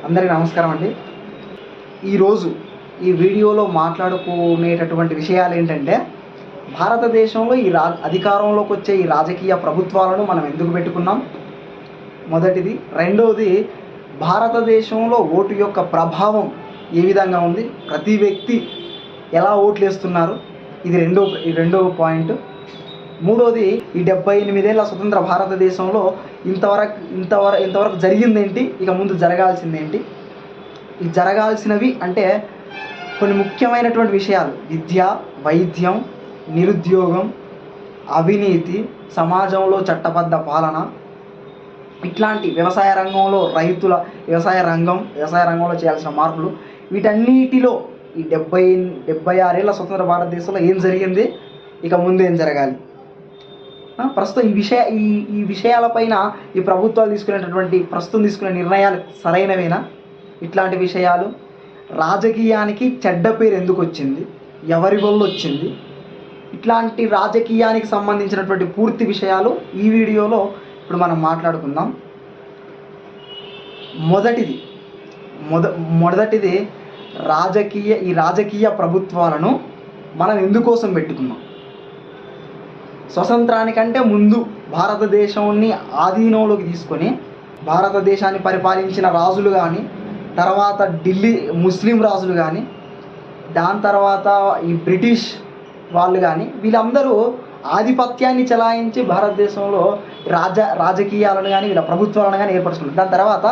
అందరికీ నమస్కారం అండి. ఈరోజు ఈ వీడియోలో మాట్లాడుకునేటటువంటి విషయాలు ఏంటంటే, భారతదేశంలో అధికారంలోకి వచ్చే ఈ రాజకీయ ప్రభుత్వాలను మనం ఎందుకు పెట్టుకున్నాం, మొదటిది. రెండవది, భారతదేశంలో ఓటు యొక్క ప్రభావం ఏ విధంగా ఉంది, ప్రతి వ్యక్తి ఎలా ఓట్లు వేస్తున్నారు, ఇది రెండవ పాయింట్. మూడోది, ఈ 78 ఏళ్ల స్వతంత్ర భారతదేశంలో ఇంతవరకు జరిగిందేంటి, ఇక ముందు జరగాల్సిందేంటి. ఈ జరగాల్సినవి అంటే కొన్ని ముఖ్యమైనటువంటి విషయాలు: విద్య, వైద్యం, నిరుద్యోగం, అవినీతి, సమాజంలో చట్టబద్ధ పాలన, ఇట్లాంటి వ్యవసాయ రంగంలో వ్యవసాయ రంగంలో చేయాల్సిన మార్పులు, వీటన్నిటిలో ఈ 76 ఏళ్ల స్వతంత్ర భారతదేశంలో ఏం జరిగింది, ఇక ముందు ఏం జరగాలి. ప్రస్తుతం ఈ విషయాలపైన ఈ ప్రభుత్వాలు ప్రస్తుతం తీసుకునే నిర్ణయాలు సరైనవేనా, ఇట్లాంటి విషయాలు. రాజకీయానికి చెడ్డ పేరు ఎందుకు వచ్చింది, ఎవరి వల్ల వచ్చింది, ఇట్లాంటి రాజకీయానికి సంబంధించినటువంటి పూర్తి విషయాలు ఈ వీడియోలో ఇప్పుడు మనం మాట్లాడుకుందాం. మొదటిది రాజకీయ ప్రభుత్వాలను మనం ఎందుకోసం పెట్టుకున్నాం. స్వతంత్రానికంటే ముందు భారతదేశాన్ని ఆధీనంలోకి తీసుకొని భారతదేశాన్ని పరిపాలించిన రాజులు కానీ, తర్వాత ఢిల్లీ ముస్లిం రాజులు కానీ, దాని తర్వాత ఈ బ్రిటిష్ వాళ్ళు కానీ, వీళ్ళందరూ ఆధిపత్యాన్ని చెలాయించి భారతదేశంలో రాజకీయాలను కానీ వీళ్ళ ప్రభుత్వాలను కానీ ఏర్పరచుకున్నారు. దాని తర్వాత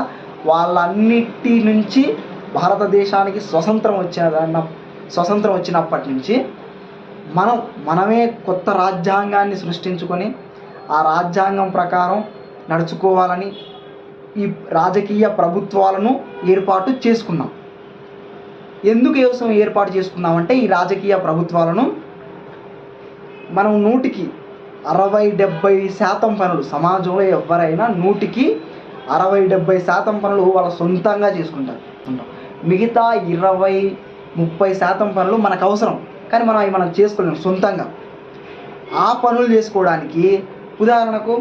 వాళ్ళన్నిటి నుంచి భారతదేశానికి స్వతంత్రం వచ్చినప్పటి నుంచి మనమే కొత్త రాజ్యాంగాన్ని సృష్టించుకొని ఆ రాజ్యాంగం ప్రకారం నడుచుకోవాలని ఈ రాజకీయ ప్రభుత్వాలను ఏర్పాటు చేసుకున్నాం. ఎందుకు ఏర్పాటు చేసుకున్నామంటే, ఈ రాజకీయ ప్రభుత్వాలను మనం 100కి 60-70% పనులు, సమాజంలో ఎవరైనా 100కి 60-70% పనులు వాళ్ళ సొంతంగా చేసుకుంటారు. మిగతా 20-30% పనులు మనకు అవసరం, కానీ మనం చేసుకోలేము సొంతంగా. ఆ పనులు చేసుకోవడానికి, ఉదాహరణకు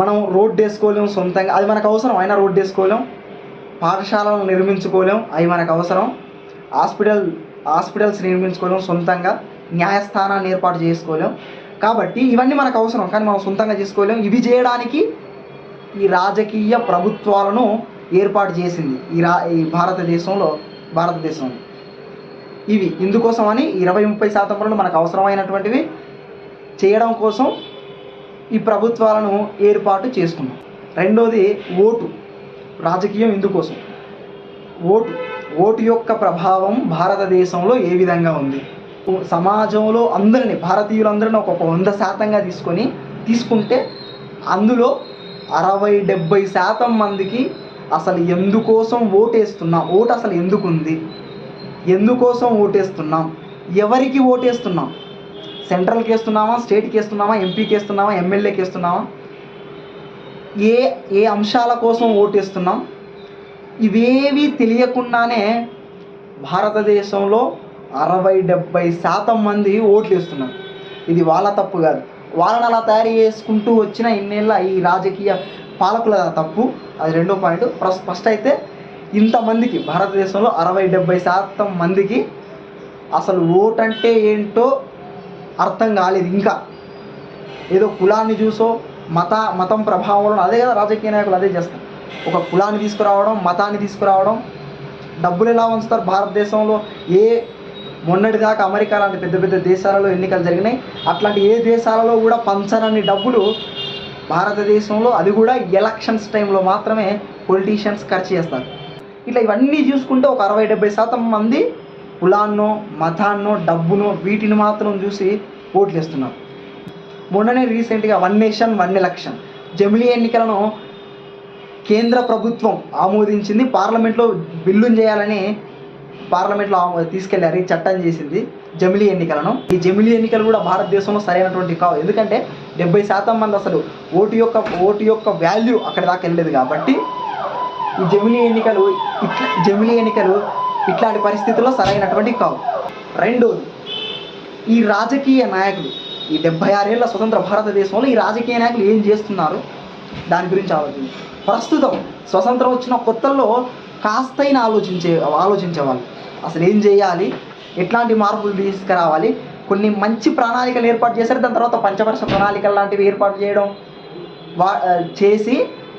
మనం రోడ్డు వేసుకోలేము సొంతంగా, అది మనకు అవసరం, అయినా రోడ్డు వేసుకోలేం. పాఠశాలను నిర్మించుకోలేం, అవి మనకు అవసరం. హాస్పిటల్స్ నిర్మించుకోలేం సొంతంగా. న్యాయస్థానాన్ని ఏర్పాటు చేసుకోలేం. కాబట్టి ఇవన్నీ మనకు అవసరం, కానీ మనం సొంతంగా చేసుకోలేం. ఇవి చేయడానికి ఈ రాజకీయ ప్రభుత్వాలను ఏర్పాటు చేసింది ఈ భారతదేశంలో. ఇవి ఇందుకోసమని 20-30% పనులు మనకు అవసరమైనటువంటివి చేయడం కోసం ఈ ప్రభుత్వాలను ఏర్పాటు చేసుకున్నాం. రెండోది, ఓటు. రాజకీయం ఇందుకోసం. ఓటు యొక్క ప్రభావం భారతదేశంలో ఏ విధంగా ఉంది, సమాజంలో భారతీయులందరినీ ఒక 100% తీసుకుంటే అందులో 60-70% మందికి అసలు ఎందుకోసం ఓటేస్తున్నాం, ఓటు అసలు ఎందుకుంది, ఎందుకోసం ఓటేస్తున్నాం, ఎవరికి ఓటేస్తున్నాం, సెంట్రల్కి వేస్తున్నామా, స్టేట్కి వేస్తున్నామా, ఎంపీకి వేస్తున్నామా, ఎమ్మెల్యేకి వేస్తున్నామా, ఏ అంశాల కోసం ఓటేస్తున్నాం, ఇవేవి తెలియకుండానే భారతదేశంలో 60-70% మంది ఓట్లు వేస్తున్నారు. ఇది వాళ్ళ తప్పు కాదు, వాళ్ళని అలా తయారు చేసుకుంటూ వచ్చిన ఇన్నేళ్ళ ఈ రాజకీయ పాలకుల తప్పు. అది రెండో పాయింట్. ఫస్ట్ అయితే, ఇంతమందికి భారతదేశంలో 60-70% మందికి అసలు ఓటు అంటే ఏంటో అర్థం కాలేదు. ఇంకా ఏదో కులాన్ని చూసో మతం ప్రభావంలో, అదే కదా రాజకీయ నాయకులు అదే చేస్తారు. ఒక కులాన్ని తీసుకురావడం, మతాన్ని తీసుకురావడం. డబ్బులు ఎలా ఉంచుతారు భారతదేశంలో? మొన్నటిదాకా అమెరికా లాంటి పెద్ద పెద్ద దేశాలలో ఎన్నికలు జరిగినాయి. అట్లాంటి ఏ దేశాలలో కూడా పంచనన్ని డబ్బులు భారతదేశంలో, అది కూడా ఎలక్షన్స్ టైంలో మాత్రమే పొలిటీషియన్స్ ఖర్చు చేస్తారు. ఇట్లా ఇవన్నీ చూసుకుంటే ఒక 60-70% మంది కులాన్నో, మతాన్నో, డబ్బునో, వీటిని మాత్రం చూసి ఓట్లు వేస్తున్నారు. మొన్ననే రీసెంట్గా 1 నేషన్ 1 ఎలక్షన్ జమిలీ ఎన్నికలను కేంద్ర ప్రభుత్వం ఆమోదించింది. పార్లమెంట్లో బిల్లును చేయాలని పార్లమెంట్లో తీసుకెళ్లారు, ఈ చట్టం చేసింది జమిలీ ఎన్నికలను. ఈ జమిలీ ఎన్నికలు కూడా భారతదేశంలో సరైనటువంటి కావు. ఎందుకంటే 70% మంది అసలు ఓటు యొక్క వాల్యూ అక్కడి దాకా వెళ్ళలేదు. కాబట్టి ఈ జమిలీ ఎన్నికలు ఇట్లాంటి పరిస్థితుల్లో సరైనటువంటి కావు. రెండోది, ఈ రాజకీయ నాయకులు ఈ 76 ఏళ్ల స్వతంత్ర భారతదేశంలో ఈ రాజకీయ నాయకులు ఏం చేస్తున్నారు దాని గురించి ఆలోచించాలి. ప్రస్తుతం స్వతంత్రం వచ్చిన కొత్తల్లో కాస్తైనా ఆలోచించేవాళ్ళు. అసలు ఏం చేయాలి, ఎట్లాంటి మార్పులు తీసుకురావాలి, కొన్ని మంచి ప్రణాళికలు ఏర్పాటు చేశారు. దాని తర్వాత పంచవర్ష ప్రణాళికలు లాంటివి ఏర్పాటు చేయడం చేసి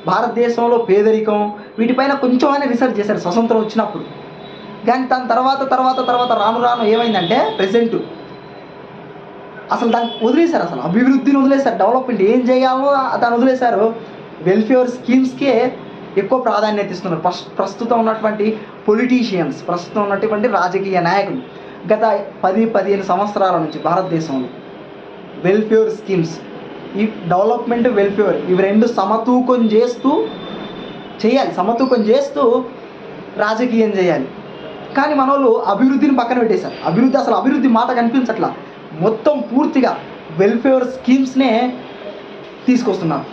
భారతదేశంలో పేదరికం వీటిపైన కొంచెమైనా రీసెర్చ్ చేశారు స్వతంత్రం వచ్చినప్పుడు. కానీ దాని తర్వాత రాను రాను ఏమైందంటే ప్రెసెంట్ అసలు దాన్ని వదిలేశారు. అసలు అభివృద్ధిని వదిలేశారు, డెవలప్మెంట్ ఏం చేయాలో దాన్ని వదిలేశారు. వెల్ఫేర్ స్కీమ్స్కే ఎక్కువ ప్రాధాన్యత ఇస్తున్నారు. ప్రస్తుతం ఉన్నటువంటి పొలిటీషియన్స్, ప్రస్తుతం ఉన్నటువంటి రాజకీయ నాయకులు గత 10-15 సంవత్సరాల నుంచి భారతదేశంలో వెల్ఫేర్ స్కీమ్స్, ఈ డెవలప్మెంట్, వెల్ఫేర్ ఇవి రెండు సమతూకం చేస్తూ రాజకీయం చేయాలి. కానీ మన వాళ్ళు అభివృద్ధిని పక్కన పెట్టేశారు. అభివృద్ధి మాట కనిపించట్లా. మొత్తం పూర్తిగా వెల్ఫేర్ స్కీమ్స్నే తీసుకొస్తున్నారు.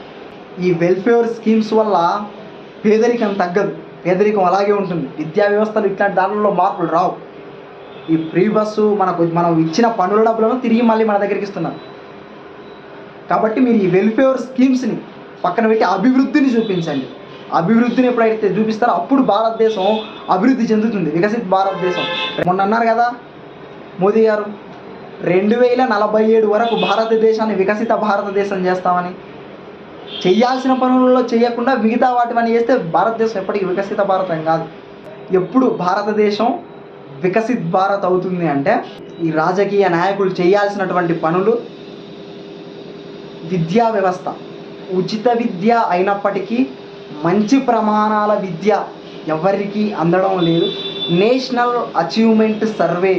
ఈ వెల్ఫేర్ స్కీమ్స్ వల్ల పేదరికం తగ్గదు, పేదరికం అలాగే ఉంటుంది. విద్యా వ్యవస్థలు ఇట్లాంటి దానిలో మార్పులు రావు. ఈ ఫ్రీ బస్సు మనం ఇచ్చిన పన్నుల డబ్బులను తిరిగి మళ్ళీ మన దగ్గరికి ఇస్తున్నారు. కాబట్టి మీరు ఈ వెల్ఫేర్ స్కీమ్స్ని పక్కన పెట్టి అభివృద్ధిని చూపించండి. అభివృద్ధిని ఎప్పుడైతే చూపిస్తారో అప్పుడు భారతదేశం అభివృద్ధి చెందుతుంది, వికసిత భారతదేశం. మొన్న అన్నారు కదా మోదీ గారు 2047 వరకు భారతదేశాన్ని వికసిత భారతదేశం చేస్తామని. చేయాల్సిన పనులలో చేయకుండా మిగతా వాటివన్నీ చేస్తే భారతదేశం ఎప్పటికీ వికసిత భారతం కాదు. ఎప్పుడు భారతదేశం వికసిత్ భారత్ అవుతుంది అంటే ఈ రాజకీయ నాయకులు చేయాల్సినటువంటి పనులు, విద్యా వ్యవస్థ ఉచిత విద్య అయినప్పటికీ మంచి ప్రమాణాల విద్య ఎవరికి అందడం లేదు. నేషనల్ అచీవ్మెంట్ సర్వే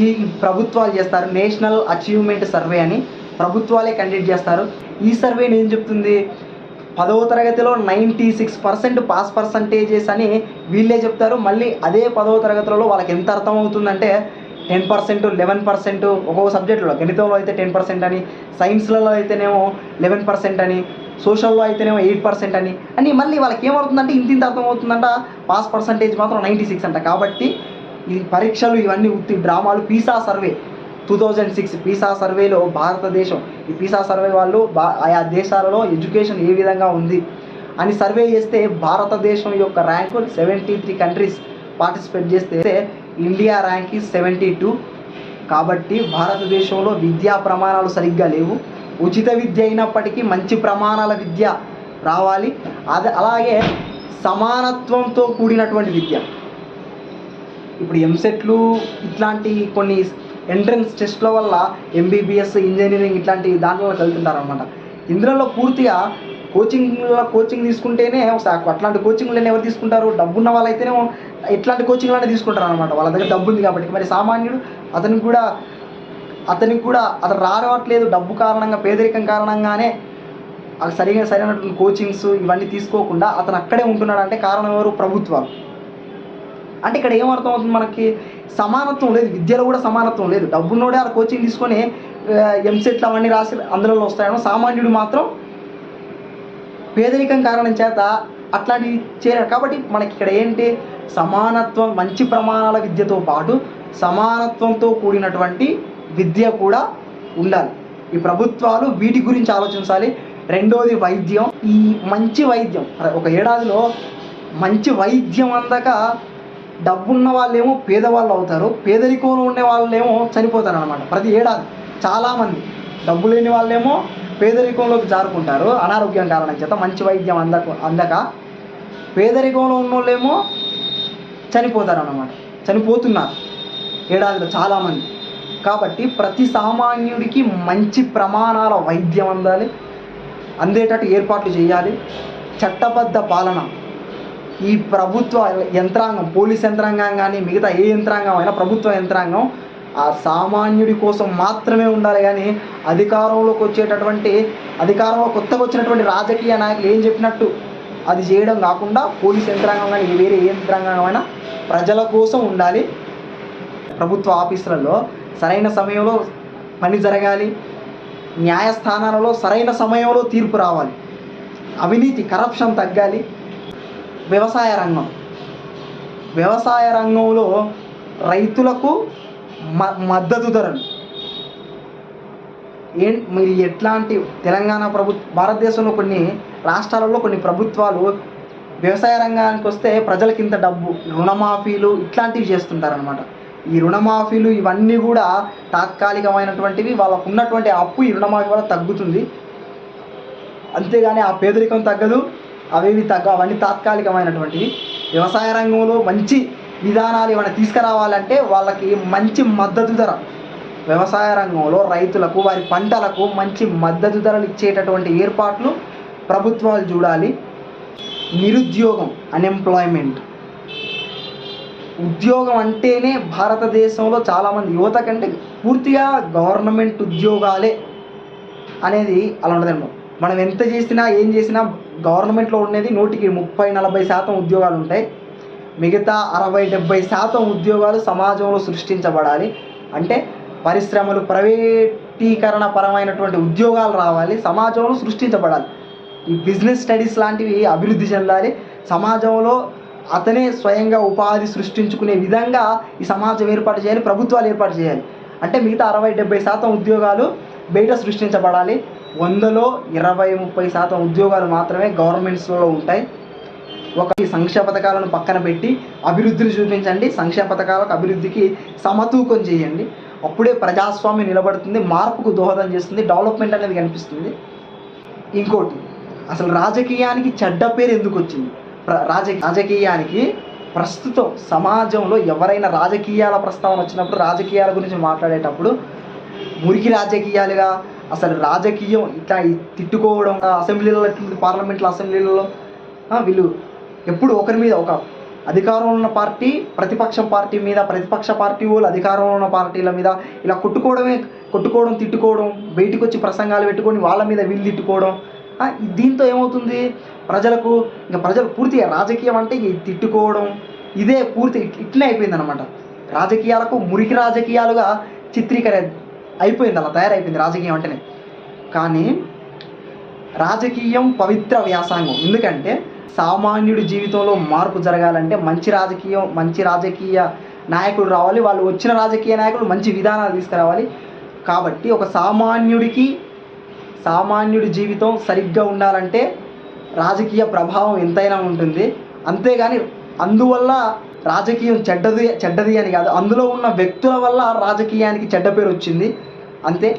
ఈ ప్రభుత్వాలు చేస్తారు. నేషనల్ అచీవ్మెంట్ సర్వే అని ప్రభుత్వాలే కండక్ట్ చేస్తారు. ఈ సర్వేని ఏం చెప్తుంది, 10వ తరగతిలో 96% పాస్ పర్సంటేజెస్ అని వీళ్ళే చెప్తారు. మళ్ళీ అదే 10వ తరగతిలో వాళ్ళకి ఎంత అర్థం అవుతుందంటే 10%, 11%, ఒక్కొక్క సబ్జెక్టులో గణితంలో అయితే 10% అని, సైన్స్లలో అయితేనేమో 11% అని, సోషల్లో అయితేనేమో 8% అని మళ్ళీ వాళ్ళకి ఏమవుతుందంటే ఇంత అర్థం అవుతుందంట. పాస్ పర్సంటేజ్ మాత్రం 96 అంట. కాబట్టి ఈ పరీక్షలు ఇవన్నీ ఉత్తి డ్రామాలు. పీసా సర్వే 2006 పీసా సర్వేలో భారతదేశం, ఈ పీసా సర్వే వాళ్ళు ఆయా దేశాలలో ఎడ్యుకేషన్ ఏ విధంగా ఉంది అని సర్వే చేస్తే భారతదేశం యొక్క ర్యాంకు 73 కంట్రీస్ పార్టిసిపేట్ చేస్తే ఇండియా ర్యాంక్ 72. కాబట్టి భారతదేశంలో విద్యా ప్రమాణాలు సరిగ్గా లేవు. ఉచిత విద్య అయినప్పటికీ మంచి ప్రమాణాల విద్య రావాలి. అలాగే సమానత్వంతో కూడినటువంటి విద్య. ఇప్పుడు ఎంసెట్లు ఇట్లాంటి కొన్ని ఎంట్రన్స్ టెస్ట్ల వల్ల ఎంబీబీఎస్, ఇంజనీరింగ్ ఇట్లాంటి దాంట్లోకి వెళ్తుంటారు అనమాట. ఇందులో పూర్తిగా కోచింగ్ తీసుకుంటేనే అట్లాంటి కోచింగ్లను ఎవరు తీసుకుంటారు, డబ్బున్న వాళ్ళైతేనే ఇట్లాంటి కోచింగ్లనే తీసుకుంటారు అనమాట. వాళ్ళ దగ్గర డబ్బు ఉంది కాబట్టి. మరి సామాన్యుడు అతనికి కూడా అతను రావట్లేదు, డబ్బు కారణంగా, పేదరికం కారణంగానే సరైనటువంటి కోచింగ్స్ ఇవన్నీ తీసుకోకుండా అతను అక్కడే ఉంటున్నాడు అంటే కారణం ఎవరు? ప్రభుత్వాలు. అంటే ఇక్కడ ఏమర్థం అవుతుంది మనకి, సమానత్వం లేదు, విద్యలో కూడా సమానత్వం లేదు. డబ్బున్నోడే ఆ కోచింగ్ తీసుకొని ఎంసెట్లు అవన్నీ రాసి అందులో వస్తాయనో, సామాన్యుడు మాత్రం పేదరికం కారణం చేత అట్లాంటివి చేరారు. కాబట్టి మనకి ఇక్కడ ఏంటి, సమానత్వం, మంచి ప్రమాణాల విద్యతో పాటు సమానత్వంతో కూడినటువంటి విద్య కూడా ఉండాలి. ఈ ప్రభుత్వాలు వీటి గురించి ఆలోచించాలి. రెండోది వైద్యం. ఈ మంచి వైద్యం, ఒక ఏడాదిలో మంచి వైద్యం అందక డబ్బున్న వాళ్ళేమో పేదవాళ్ళు అవుతారు, పేదరికంలో ఉండే వాళ్ళేమో చనిపోతారు అనమాట. ప్రతి ఏడాది చాలామంది డబ్బు లేని వాళ్ళేమో పేదరికంలోకి జారుకుంటారు అనారోగ్యం కారణం చేత. మంచి వైద్యం అందక పేదరికంలో ఉన్న వాళ్ళేమో చనిపోతున్నారు ఏడాదిలో చాలామంది. కాబట్టి ప్రతి సామాన్యుడికి మంచి ప్రమాణాల వైద్యం అందేటట్టు ఏర్పాట్లు చేయాలి. చట్టబద్ధ పాలన. ఈ ప్రభుత్వ యంత్రాంగం, పోలీస్ యంత్రాంగం కానీ మిగతా ఏ యంత్రాంగం అయినా ప్రభుత్వ యంత్రాంగం ఆ సామాన్యుడి కోసం మాత్రమే ఉండాలి. కానీ అధికారంలో కొత్తగా వచ్చినటువంటి రాజకీయ నాయకులు ఏం చెప్పినట్టు అది చేయడం కాకుండా పోలీస్ యంత్రాంగం కానీ వేరే ఏ యంత్రాంగం అయినా ప్రజల కోసం ఉండాలి. ప్రభుత్వ ఆఫీసులలో సరైన సమయంలో పని జరగాలి. న్యాయస్థానాలలో సరైన సమయంలో తీర్పు రావాలి. అవినీతి, కరప్షన్ తగ్గాలి. వ్యవసాయ రంగంలో రైతులకు మద్దతు ధరలు మీరు ఎట్లాంటి భారతదేశంలో కొన్ని రాష్ట్రాలలో కొన్ని ప్రభుత్వాలు వ్యవసాయ రంగానికి వస్తే ప్రజలకి ఇంత డబ్బు, రుణమాఫీలు ఇట్లాంటివి చేస్తుంటారనమాట. ఈ రుణమాఫీలు ఇవన్నీ కూడా తాత్కాలికమైనటువంటివి. వాళ్ళకు ఉన్నటువంటి అప్పు ఈ రుణమాఫీ వల్ల తగ్గుతుంది, అంతేగాని ఆ పేదరికం తగ్గదు, అవన్నీ తాత్కాలికమైనటువంటివి. వ్యవసాయ రంగంలో మంచి విధానాలు ఏమైనా తీసుకురావాలంటే వాళ్ళకి మంచి మద్దతు ధర, వ్యవసాయ రంగంలో రైతులకు వారి పంటలకు మంచి మద్దతు ధరలు ఇచ్చేటటువంటి ఏర్పాట్లు ప్రభుత్వాలు చూడాలి. నిరుద్యోగం, అన్ఎంప్లాయ్మెంట్, ఉద్యోగం అంటేనే భారతదేశంలో చాలామంది యువత కంటే పూర్తిగా గవర్నమెంట్ ఉద్యోగాలే అనేది అలా ఉండదండి. మనం ఎంత చేసినా ఏం చేసినా గవర్నమెంట్లో ఉండేది 30-40% ఉద్యోగాలు ఉంటాయి. మిగతా 60-70% ఉద్యోగాలు సమాజంలో సృష్టించబడాలి. అంటే పరిశ్రమలు, ప్రైవేటీకరణ పరమైనటువంటి ఉద్యోగాలు రావాలి, సమాజంలో సృష్టించబడాలి. ఈ బిజినెస్ స్టడీస్ లాంటివి అభివృద్ధి చెందాలి. సమాజంలో అతనే స్వయంగా ఉపాధి సృష్టించుకునే విధంగా ఈ సమాజం ఏర్పాటు చేయాలి, ప్రభుత్వాలు ఏర్పాటు చేయాలి. అంటే మిగతా 60-70% ఉద్యోగాలు బయట సృష్టించబడాలి. 100లో 20-30% ఉద్యోగాలు మాత్రమే గవర్నమెంట్స్లో ఉంటాయి. ఈ సంక్షేమ పథకాలను పక్కన పెట్టి అభివృద్ధిని చూపించండి. సంక్షేమ పథకాలకు అభివృద్ధికి సమతూకం చేయండి. అప్పుడే ప్రజాస్వామ్యం నిలబడుతుంది, మార్పుకు దోహదం చేస్తుంది, డెవలప్మెంట్ అనేది కనిపిస్తుంది. ఇంకోటి, అసలు రాజకీయానికి చెడ్డ పేరు ఎందుకు వచ్చింది? రాజకీయానికి ప్రస్తుతం సమాజంలో ఎవరైనా రాజకీయాల ప్రస్తావన వచ్చినప్పుడు, రాజకీయాల గురించి మాట్లాడేటప్పుడు మురికి రాజకీయాలుగా, అసలు రాజకీయం ఇట్లా తిట్టుకోవడం, అసెంబ్లీలో, పార్లమెంట్లో, అసెంబ్లీలలో వీళ్ళు ఎప్పుడు ఒకరి మీద, ఒక అధికారంలో ఉన్న పార్టీ ప్రతిపక్షం పార్టీ మీద, ప్రతిపక్ష పార్టీ వాళ్ళు అధికారంలో ఉన్న పార్టీల మీద ఇలా కొట్టుకోవడం, తిట్టుకోవడం, బయటకు వచ్చి ప్రసంగాలు పెట్టుకొని వాళ్ళ మీద వీళ్ళు తిట్టుకోవడం. దీంతో ఏమవుతుంది, ప్రజలు పూర్తిగా రాజకీయం అంటే తిట్టుకోవడం ఇదే పూర్తి ఇట్లే అయిపోయింది అనమాట. రాజకీయాలకు మురికి రాజకీయాలుగా అయిపోయింది, అలా తయారైపోయింది రాజకీయం అంటేనే. కానీ రాజకీయం పవిత్ర వ్యాసంగం. ఎందుకంటే సామాన్యుడి జీవితంలో మార్పు జరగాలంటే మంచి రాజకీయ నాయకులు రావాలి. వాళ్ళు వచ్చిన రాజకీయ నాయకులు మంచి విధానాలు తీసుకురావాలి. కాబట్టి ఒక సామాన్యుడి జీవితం సరిగ్గా ఉండాలంటే రాజకీయ ప్రభావం ఎంతైనా ఉంటుంది. అంతేగాని అందువల్ల రాజకీయం చెడ్డది అని కాదు, అందులో ఉన్న వ్యక్తుల వల్ల రాజకీయానికి చెడ్డ పేరు వచ్చింది అంతే.